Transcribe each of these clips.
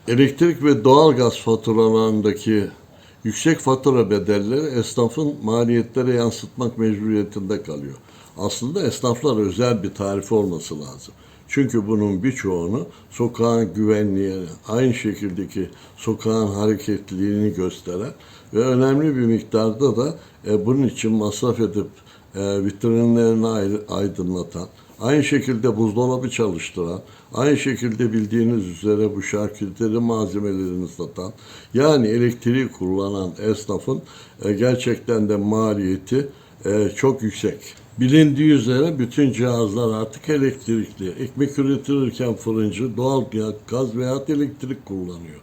Elektrik ve doğalgaz faturalarındaki yüksek fatura bedelleri esnafın maliyetlere yansıtmak mecburiyetinde kalıyor. Aslında esnaflar özel bir tarifi olması lazım. Çünkü bunun birçoğunu sokağın güvenliğini, aynı şekildeki sokağın hareketliliğini gösteren ve önemli bir miktarda da bunun için masraf edip vitrinlerini aydınlatan, aynı şekilde buzdolabı çalıştıran, aynı şekilde bildiğiniz üzere bu şarküteri malzemelerini satan, yani elektriği kullanan esnafın gerçekten de maliyeti çok yüksek. Bilindiği üzere bütün cihazlar artık elektrikli. Ekmek üretilirken fırıncı doğal gaz veya elektrik kullanıyor.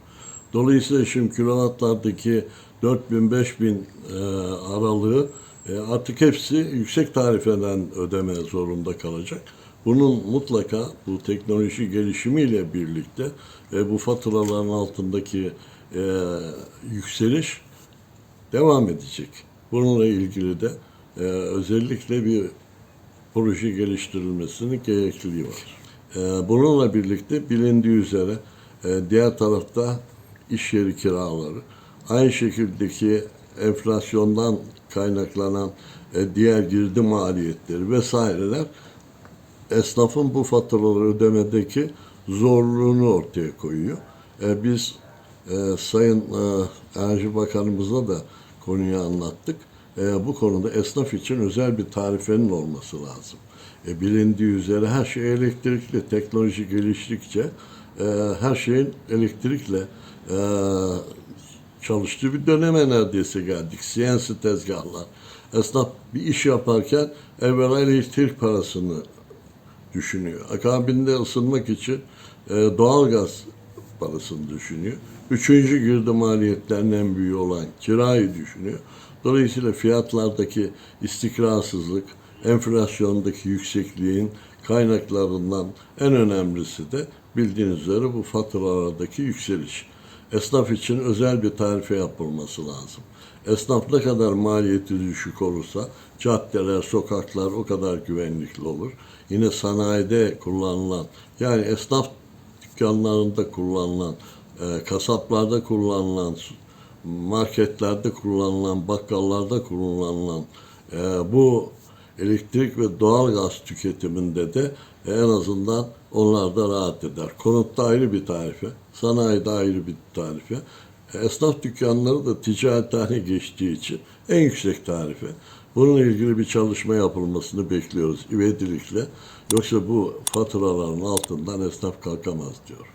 Dolayısıyla şimdi kilovatlardaki 4000-5000 aralığı artık hepsi yüksek tarifeden ödeme zorunda kalacak. Bunun mutlaka bu teknoloji gelişimiyle birlikte bu faturaların altındaki yükseliş devam edecek. Bununla ilgili de özellikle bir proje geliştirilmesinin gerekliliği var. Bununla birlikte bilindiği üzere diğer tarafta iş yeri kiraları, aynı şekildeki enflasyondan kaynaklanan diğer girdi maliyetleri vesaireler esnafın bu faturaları ödemedeki zorluğunu ortaya koyuyor. Biz Sayın Enerji Bakanımıza da konuyu anlattık. Bu konuda esnaf için özel bir tarifenin olması lazım. Bilindiği üzere her şey elektrikli, teknoloji geliştikçe her şeyin elektrikle çalıştığı bir döneme neredeyse geldik. CNC tezgahlar. Esnaf bir iş yaparken evvela elektrik parasını düşünüyor. Akabinde ısınmak için doğalgaz parasını düşünüyor. Üçüncü girdi maliyetlerinin en büyüğü olan kirayı düşünüyor. Dolayısıyla fiyatlardaki istikrarsızlık, enflasyondaki yüksekliğin kaynaklarından en önemlisi de bildiğiniz üzere bu faturalardaki yükseliş. Esnaf için özel bir tarife yapılması lazım. Esnaf ne kadar maliyeti düşük olursa caddeler, sokaklar o kadar güvenlikli olur. Yine sanayide kullanılan, yani esnaf dükkanlarında kullanılan, kasaplarda kullanılan, marketlerde kullanılan, bakkallarda kullanılan bu elektrik ve doğalgaz tüketiminde de en azından onlar da rahat eder. Konutta ayrı bir tarife, sanayide ayrı bir tarife. Esnaf dükkanları da ticarethane geçtiği için en yüksek tarife. Bununla ilgili bir çalışma yapılmasını bekliyoruz ivedilikle. Yoksa bu faturaların altından esnaf kalkamaz diyor.